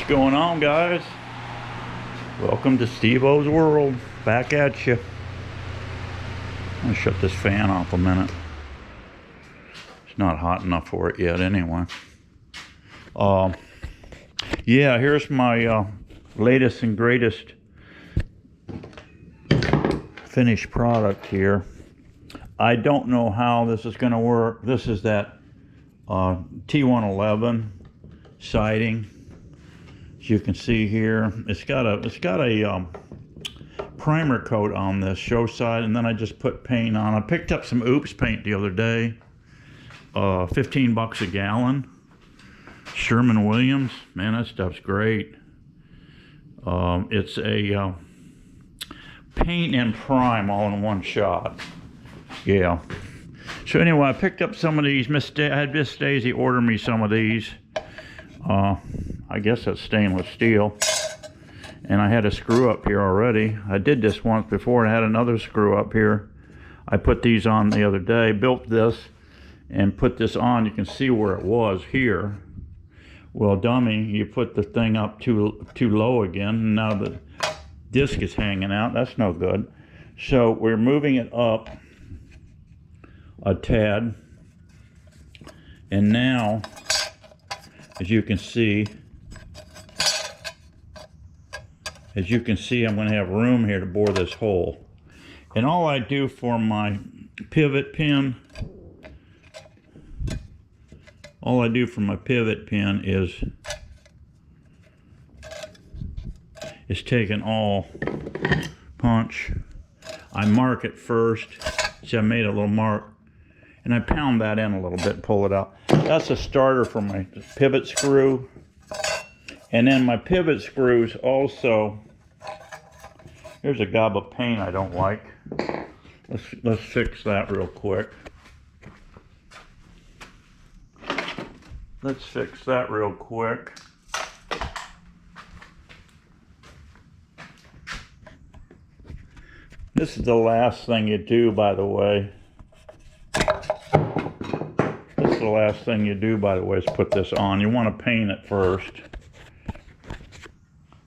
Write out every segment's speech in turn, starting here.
going on, guys? Welcome to Steve-O's World. Back at you. I'm gonna shut this fan off a minute. It's not hot enough for it yet anyway. Yeah, here's my latest and greatest finished product here. I don't know how this is gonna work. This is that T111 siding. As you can see here, it's got a primer coat on this show side, and then I just put paint on. I picked up some Oops paint the other day, 15 bucks a gallon. Sherman-Williams, man, that stuff's great. It's a paint and prime all in one shot. Yeah. So anyway, I picked up some of these. I had Miss Daisy order me some of these. I guess that's stainless steel. And I had a screw up here already. I did this once before and I had another screw up here. I put these on the other day, built this and put this on. You can see where it was here. Well, dummy, you put the thing up too low again, and now the disc is hanging out. That's no good. So we're moving it up a tad, and now, as you can see, I'm going to have room here to bore this hole. And all I do for my pivot pin, is take an all punch. I mark it first. See, I made a little mark. And I pound that in a little bit, pull it out. That's a starter for my pivot screw. And then my pivot screws also, here's a gob of paint I don't like. Let's fix that real quick. This is the last thing you do, by the way. Is put this on. You want to paint it first.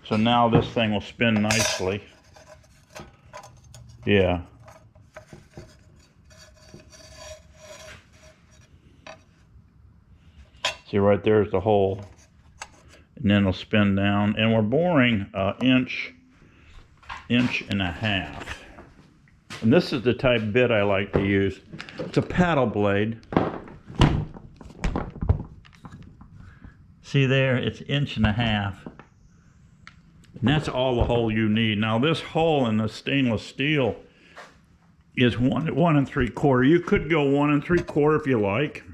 So now this thing will spin nicely. Yeah. See, right there's the hole. And then it'll spin down. And we're boring an inch and a half. And this is the type of bit I like to use. It's a paddle blade. See there, it's 1.5 inches. And that's all the hole you need. Now this hole in the stainless steel is 1 3/4. You could go 1 3/4 if you like.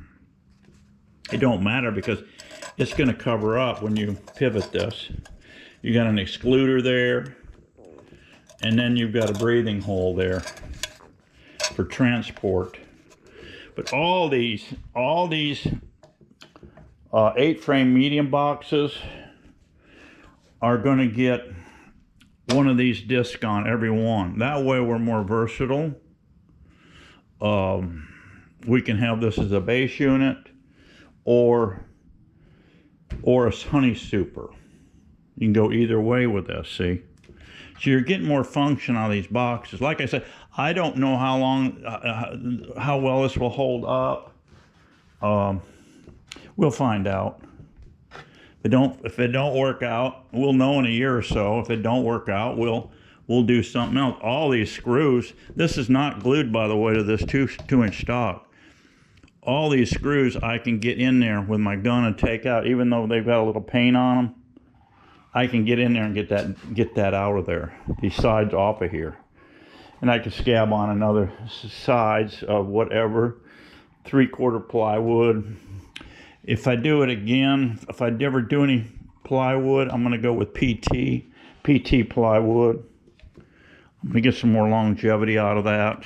It don't matter because it's going to cover up when you pivot this. You got an excluder there, and then you've got a breathing hole there for transport. But all these 8-frame medium boxes are going to get one of these discs on every one. That way we're more versatile. We can have this as a base unit or a honey super. You can go either way with this, see? So you're getting more function out of these boxes. Like I said, I don't know how long, how well this will hold up. We'll find out. If it don't work out, we'll know in a year or so. If it don't work out, we'll do something else. All these screws, this is not glued, by the way, to this 2-inch stock. All these screws I can get in there with my gun and take out, even though they've got a little paint on them. I can get in there and get that out of there. These sides off of here, and I can scab on another sides of whatever 3/4 plywood. If I do it again, if I ever do any plywood, I'm going to go with PT plywood. I'm going to get some more longevity out of that.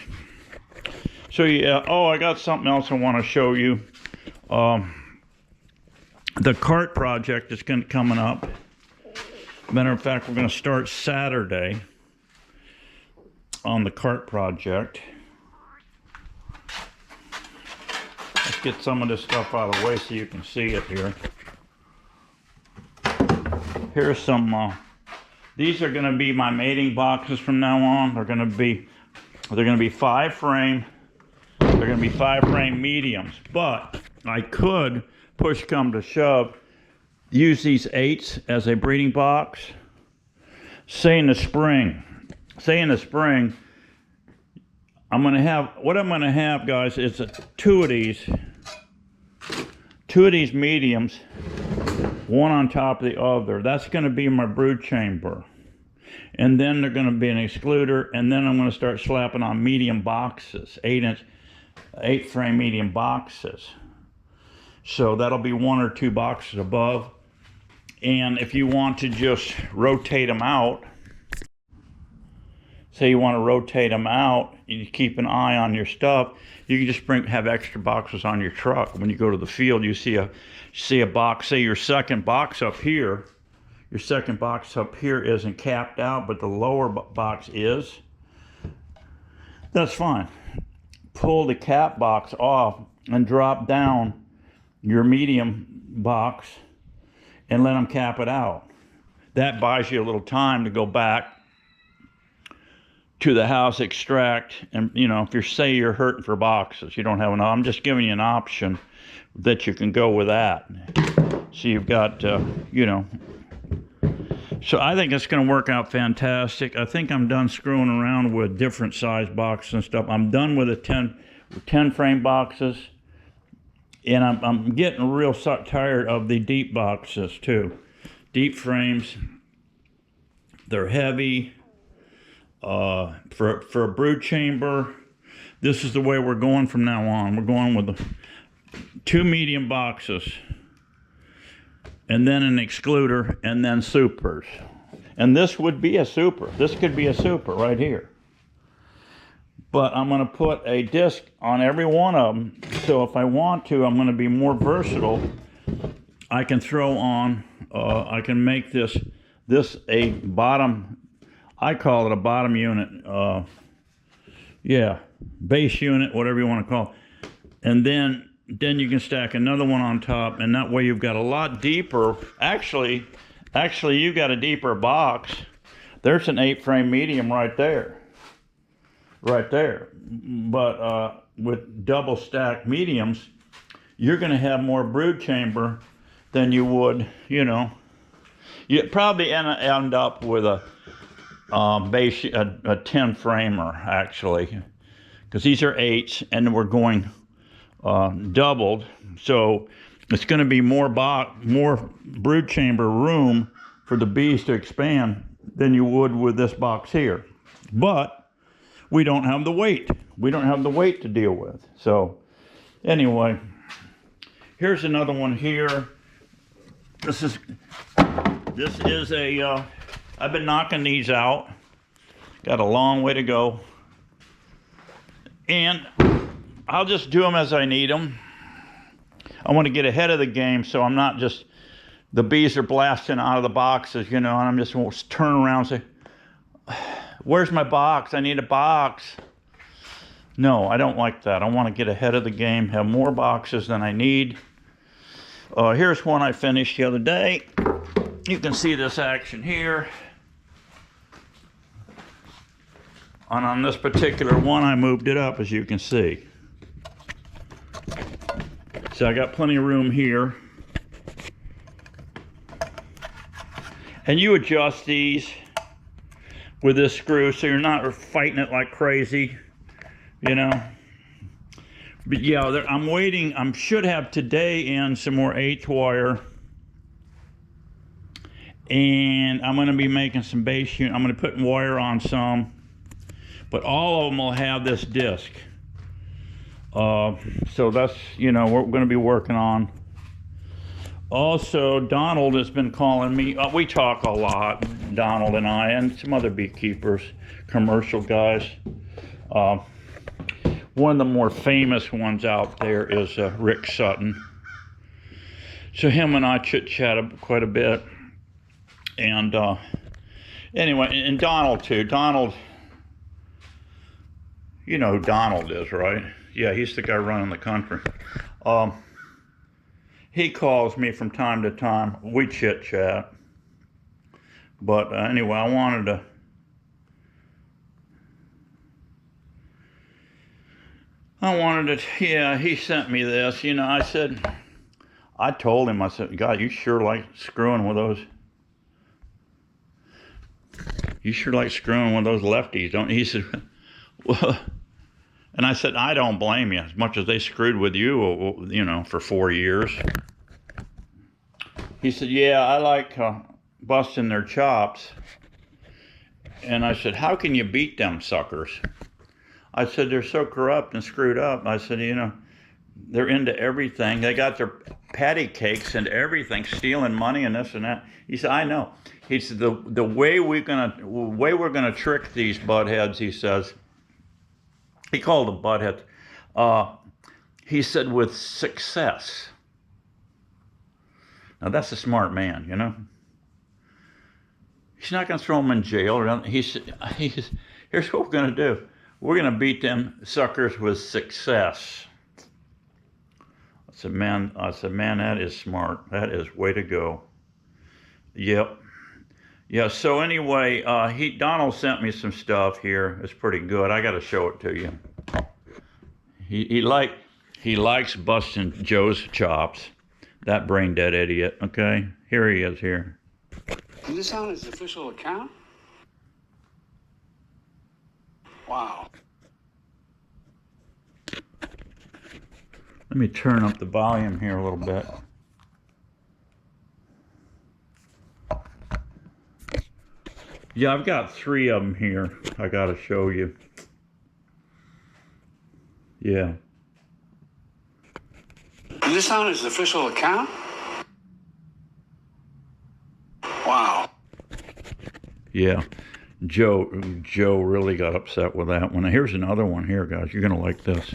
So yeah, I got something else I want to show you. The cart project is coming up. Matter of fact, we're going to start Saturday on the cart project. Let's get some of this stuff out of the way so you can see it here. Here's some, these are gonna be my mating boxes from now on. They're gonna be 5-frame. They're gonna be 5-frame mediums, but I could, push come to shove, use these 8s as a breeding box. Say in the spring, I'm gonna have, guys, is two of these mediums, one on top of the other. That's gonna be my brood chamber. And then they're gonna be an excluder, and then I'm gonna start slapping on medium boxes, 8-frame medium boxes. So that'll be 1 or 2 boxes above. And if you want to just rotate them out, say you want to rotate them out, you keep an eye on your stuff, you can just have extra boxes on your truck. When you go to the field, you see a box, say your second box up here isn't capped out, but the lower box is. That's fine. Pull the cap box off and drop down your medium box and let them cap it out. That buys you a little time to go back to the house, extract, and if you're hurting for boxes, you don't have enough. I'm just giving you an option that you can go with that. So you've got, So I think it's going to work out fantastic. I think I'm done screwing around with different size boxes and stuff. I'm done with the 10 frame boxes, and I'm getting real tired of the deep boxes too. Deep frames, they're heavy. For a brood chamber, this is the way we're going from now on. We're going with 2 medium boxes, and then an excluder, and then supers. And this would be a super. This could be a super right here. But I'm going to put a disc on every one of them, so if I want to, I'm going to be more versatile. I can throw on, I can make this a bottom, I call it a bottom unit, base unit, whatever you want to call it. And then you can stack another one on top, and that way you've got a lot deeper. Actually you've got a deeper box. There's an 8-frame medium right there. But with double stacked mediums, you're going to have more brood chamber than you would, You'd probably end up with a 10 framer, actually, because these are 8s and we're going doubled, so it's going to be more brood chamber room for the bees to expand than you would with this box here. But we don't have the weight. We don't have the weight to deal with. So anyway, here's another one here. This is a I've been knocking these out. Got a long way to go. And I'll just do them as I need them. I want to get ahead of the game, so I'm not just, the bees are blasting out of the boxes, and I'm just turn around and say, where's my box? I need a box. No, I don't like that. I want to get ahead of the game, have more boxes than I need. Here's one I finished the other day. You can see this action here. And on this particular one, I moved it up, as you can see. So I got plenty of room here. And you adjust these with this screw so you're not fighting it like crazy, But yeah, I'm waiting. I should have today in some more 8th wire. And I'm going to be making some base unit. I'm going to put wire on some. But all of them will have this disc. So that's, we're going to be working on. Also, Donald has been calling me. We talk a lot, Donald and I, and some other beekeepers, commercial guys. One of the more famous ones out there is Rick Sutton. So him and I chit-chatted quite a bit. And anyway, and Donald too. Donald, you know who Donald is, right? Yeah, he's the guy running the country. He calls me from time to time. We chit-chat. But anyway, yeah, he sent me this. You know, I told him, I said, God, you sure like screwing with those. You sure like screwing with those lefties, don't you? He said, well, and I said, I don't blame you as much as they screwed with you, you know, for 4 years. He said, yeah, I like busting their chops. And I said, how can you beat them suckers? I said, they're so corrupt and screwed up. I said, you know, they're into everything. They got their patty cakes and everything, stealing money and this and that. He said, I know. He said, the way we're gonna trick these buttheads, he says, he called them buttheads. He said, with success. Now that's a smart man, you know. He's not going to throw them in jail. Or here's what we're going to do. We're going to beat them suckers with success. I said, man, that is smart. That is way to go. Yep. Yeah, so anyway, Donald sent me some stuff here. It's pretty good. I got to show it to you. He likes busting Joe's chops. That brain dead idiot, okay? Here he is here. Is this on his official account? Wow. Let me turn up the volume here a little bit. Yeah, I've got 3 of them here. I got to show you. Yeah. Is this on his official account? Wow. Yeah. Joe really got upset with that one. Here's another one here, guys. You're going to like this.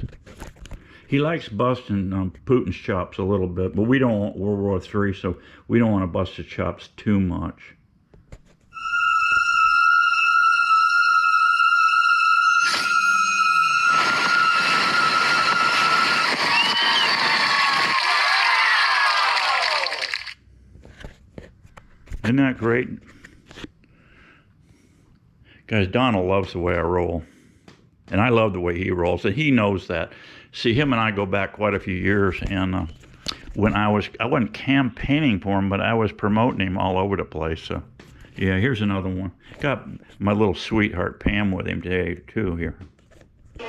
He likes busting Putin's chops a little bit, but we don't want World War III, so we don't want to bust his chops too much. Isn't that great? Guys, Donald loves the way I roll. And I love the way he rolls. And he knows that. See, him and I go back quite a few years. And when I wasn't campaigning for him, but I was promoting him all over the place. So, yeah, here's another one. Got my little sweetheart Pam with him today, too, here. Oh,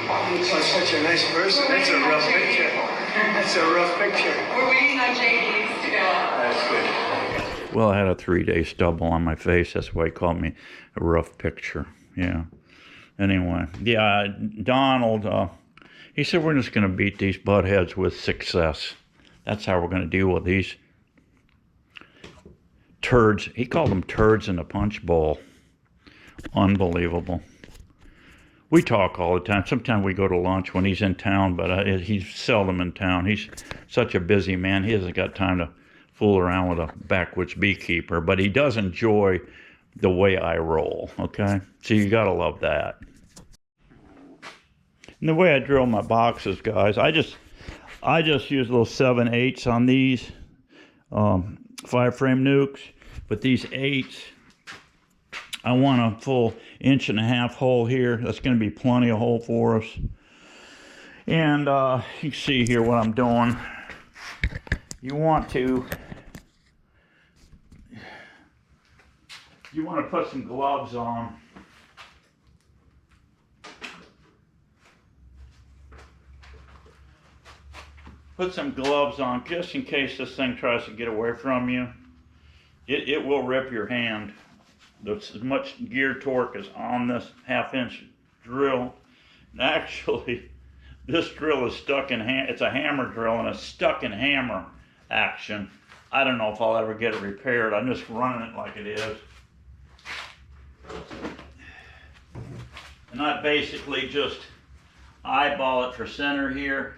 wow. Looks like such a nice person. That's a rough picture. That's a rough picture. We're waiting on JD's to go. That's good. Well, I had a 3-day stubble on my face. That's why he called me a rough picture. Yeah. Anyway, yeah, Donald, he said we're just going to beat these buttheads with success. That's how we're going to deal with these turds. He called them turds in the punch bowl. Unbelievable. We talk all the time. Sometimes we go to lunch when he's in town, but he's seldom in town. He's such a busy man. He hasn't got time to fool around with a backwoods beekeeper, but he does enjoy the way I roll, okay? So you got to love that. And the way I drill my boxes, guys, I just use little 7/8 on these 5-frame nukes, but these 8s, I want a full 1.5-inch hole here. That's going to be plenty of hole for us. And you can see here what I'm doing. You want to put some gloves on. Put some gloves on just in case this thing tries to get away from you. It will rip your hand. As much gear torque is on this 1/2-inch drill. And actually, this drill is stuck in it's a hammer drill and it's stuck in hammer action. I don't know if I'll ever get it repaired. I'm just running it like it is. And I basically just eyeball it for center here,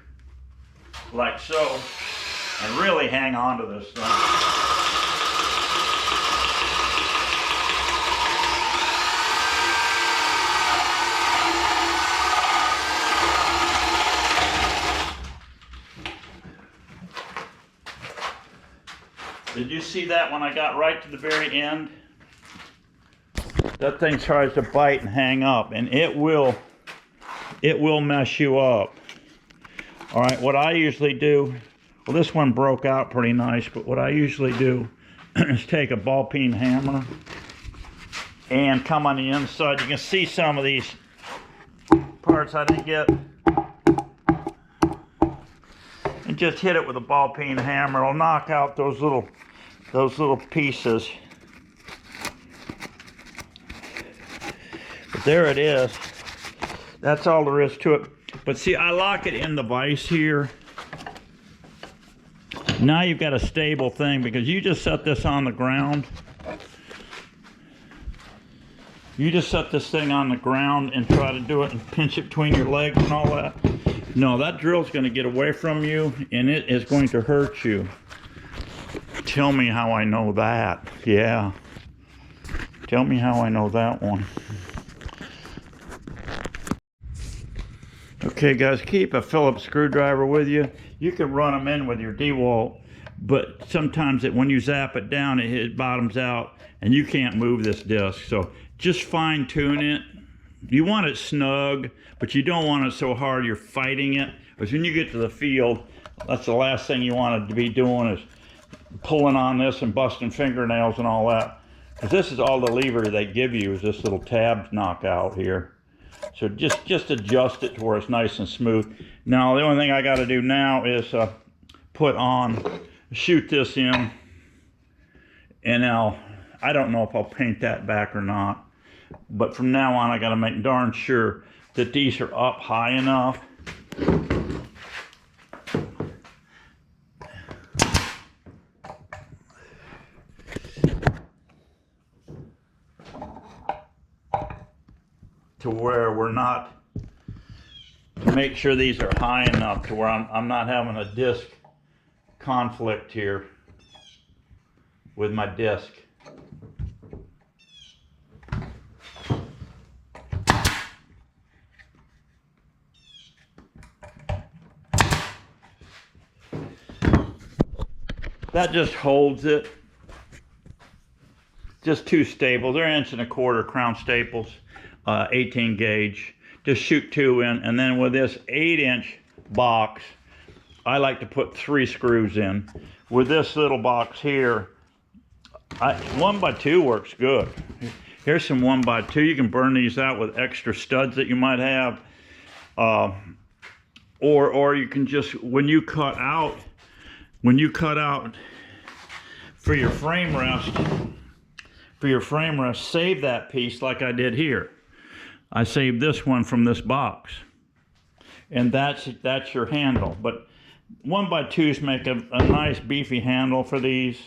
like so, and really hang on to this thing. Did you see that when I got right to the very end? That thing tries to bite and hang up, and it will mess you up. All right, what I usually do, well, this one broke out pretty nice, but what I usually do is take a ball peen hammer and come on the inside. You can see some of these parts I didn't get. And just hit it with a ball peen hammer. It'll knock out those little pieces. But there it is. That's all there is to it. But see, I lock it in the vise here. Now you've got a stable thing, because you just set this on the ground. You just set this thing on the ground and try to do it and pinch it between your legs and all that. No, that drill's going to get away from you and it is going to hurt you. Tell me how I know that. Yeah. Tell me how I know that one. Okay, guys, keep a Phillips screwdriver with you. You can run them in with your DeWalt, but sometimes when you zap it down, it bottoms out and you can't move this disc. So just fine tune it. You want it snug, but you don't want it so hard you're fighting it. Because when you get to the field, that's the last thing you want to be doing, is pulling on this and busting fingernails and all that. Because this is all the lever they give you, is this little tab knockout here. So just adjust it to where it's nice and smooth. Now the only thing I got to do now is shoot this in, and now I don't know if I'll paint that back or not. But from now on, I got to make darn sure that these are up high enough. To where we're not, to make sure these are high enough to where I'm not having a disc conflict here with my disc. That just holds it. Just two staples. They're 1.25" crown staples, 18 gauge. Just shoot 2 in, and then with this 8-inch box, I like to put 3 screws in. With this little box here, 1x2 works good. Here's some 1x2. You can burn these out with extra studs that you might have, or you can just, when you cut out for your frame rest, save that piece like I did here. I saved this one from this box, and that's your handle. But 1x2s make a nice beefy handle for these.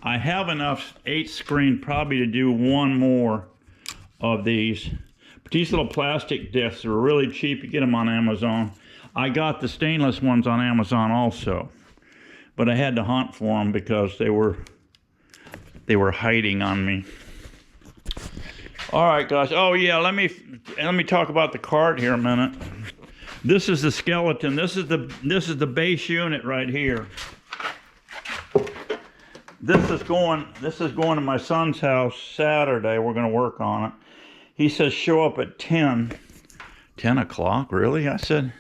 I have enough 8 screen probably to do one more of these. But these little plastic discs are really cheap. You get them on Amazon. I got the stainless ones on Amazon also, but I had to hunt for them because they were hiding on me. All right, guys. Oh yeah, let me talk about the cart here a minute. This is the skeleton. This is the base unit right here. This is going to my son's house Saturday. We're going to work on it. He says show up at 10 o'clock. Really? I said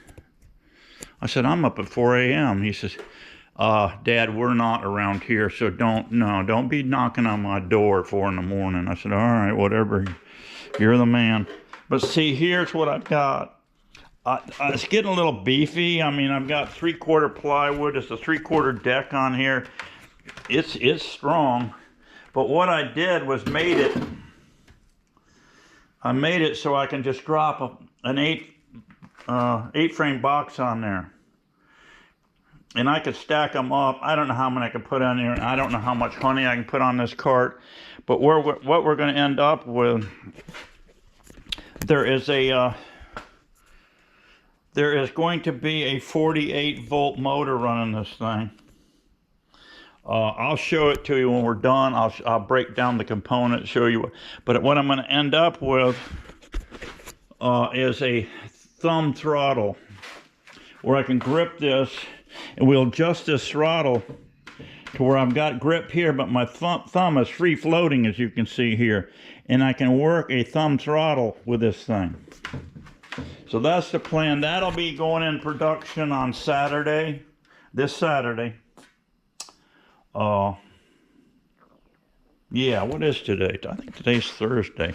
I'm up at 4 a.m. He says, Dad, we're not around here, so don't be knocking on my door at 4 in the morning. I said, all right, whatever. You're the man. But see, here's what I've got. It's getting a little beefy. I mean, I've got 3/4 plywood. It's a 3/4 deck on here. It's strong. But what I did was made it so I can just drop an 8 frame box on there. And I could stack them up. I don't know how many I could put on there, and I don't know how much honey I can put on this cart. But what we're going to end up with, there is going to be a 48-volt motor running this thing. I'll show it to you when we're done. I'll break down the components, show you. But what I'm going to end up with is a thumb throttle, where I can grip this, and we'll adjust this throttle to where I've got grip here, but my thumb is free floating, as you can see here. And I can work a thumb throttle with this thing. So that's the plan. That'll be going in production on Saturday, this Saturday. Yeah, what is today? I think today's Thursday.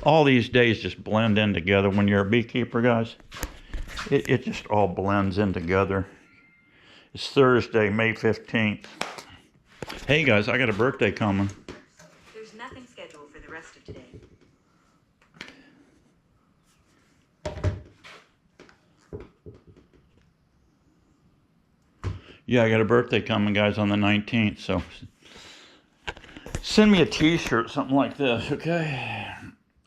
All these days just blend in together when you're a beekeeper, guys. It just all blends in together. It's Thursday, May 15th. Hey guys, I got a birthday coming. There's nothing scheduled for the rest of today. Yeah, I got a birthday coming, guys, on the 19th, so send me a t-shirt, something like this, okay?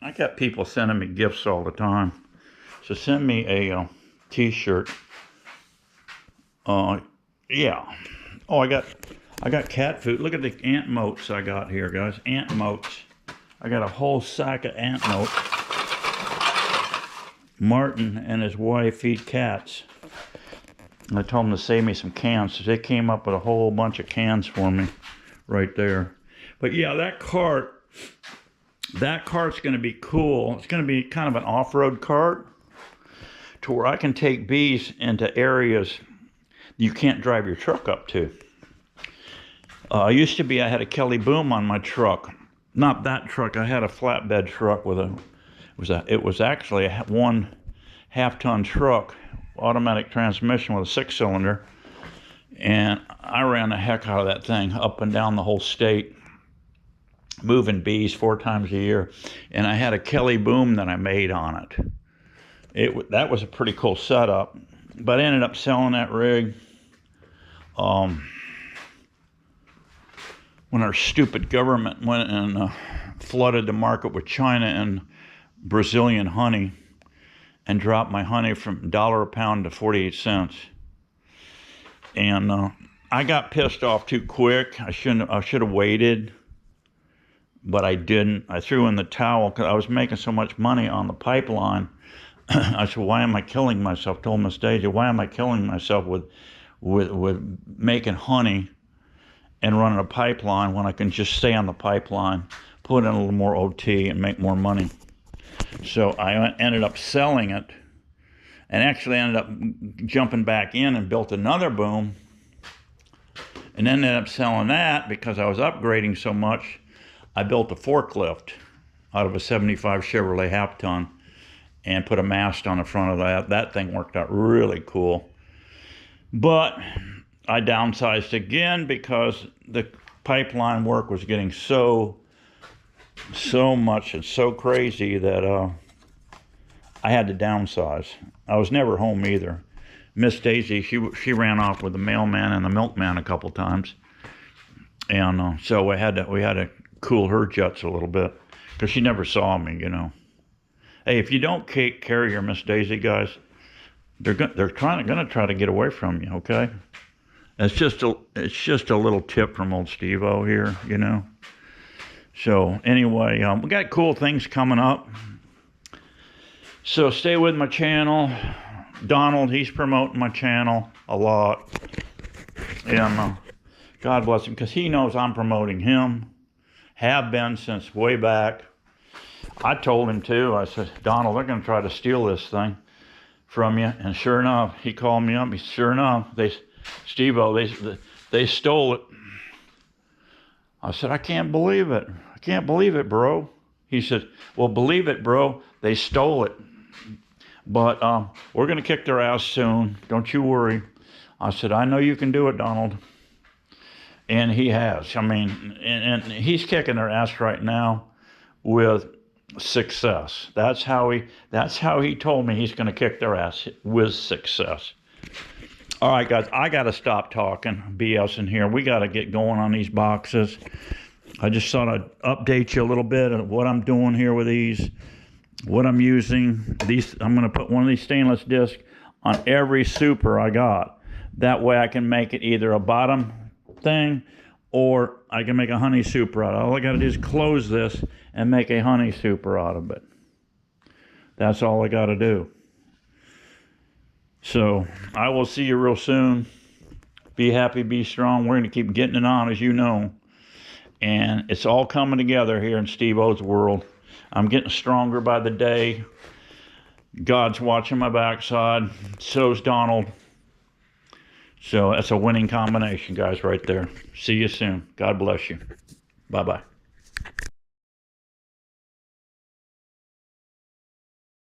I got people sending me gifts all the time. So send me a t-shirt. Yeah. Oh, I got cat food. Look at the ant motes I got here, guys. Ant motes. I got a whole sack of ant motes. Martin and his wife feed cats. I told them to save me some cans. So they came up with a whole bunch of cans for me right there. But yeah, that cart's going to be cool. It's going to be kind of an off-road cart to where I can take bees into areas you can't drive your truck up to. I had a Kelly boom on my truck. Not that truck. I had a flatbed truck with it was actually a 1.5 ton truck, automatic transmission with a 6-cylinder, and I ran the heck out of that thing up and down the whole state, moving bees 4 times a year. And I had a Kelly boom that I made on it. That was a pretty cool setup, but I ended up selling that rig when our stupid government went and flooded the market with China and Brazilian honey and dropped my honey from $1 a pound to 48 cents. And I got pissed off too quick. I should have waited, but I didn't. I threw in the towel because I was making so much money on the pipeline. I said, why am I killing myself? Told Miss Daisy, why am I killing myself with making honey and running a pipeline when I can just stay on the pipeline, put in a little more OT and make more money? So I ended up selling it, and actually ended up jumping back in and built another boom, and then ended up selling that because I was upgrading so much. I built a forklift out of a 75 Chevrolet half-ton and put a mast on the front of that. That thing worked out really cool. But I downsized again because the pipeline work was getting so much and so crazy that I had to downsize. I was never home either. Miss Daisy, she ran off with the mailman and the milkman a couple times, and so we had to cool her jets a little bit because she never saw me, you know. Hey, if you don't take care of your Miss Daisy, guys, they're gonna try to get away from you. Okay, it's just a little tip from old Steve-O here, you know. So anyway, we got cool things coming up. So stay with my channel. Donald, he's promoting my channel a lot, and God bless him, because he knows I'm promoting him. Have been since way back. I told him too. I said, Donald, they're going to try to steal this thing from you. And sure enough, he called me up. He said, sure enough, Steve-O, they stole it. I said, I can't believe it. I can't believe it, bro. He said, well, believe it, bro. They stole it. But we're going to kick their ass soon. Don't you worry. I said, I know you can do it, Donald. And he has. I mean, and he's kicking their ass right now with success. That's how he told me he's going to kick their ass, with success. All right, guys, I got to stop talking BS in here. We got to get going on these boxes. I just thought I'd update you a little bit of what I'm doing here with these, what I'm using. I'm going to put one of these stainless discs on every super I got. That way I can make it either a bottom thing or I can make a honey super out of it. All I got to do is close this and make a honey super out of it. That's all I got to do. So I will see you real soon. Be happy, be strong. We're going to keep getting it on, as you know. And it's all coming together here in Steve O's world. I'm getting stronger by the day. God's watching my backside. So's Donald. So that's a winning combination, guys, right there. See you soon. God bless you. Bye-bye.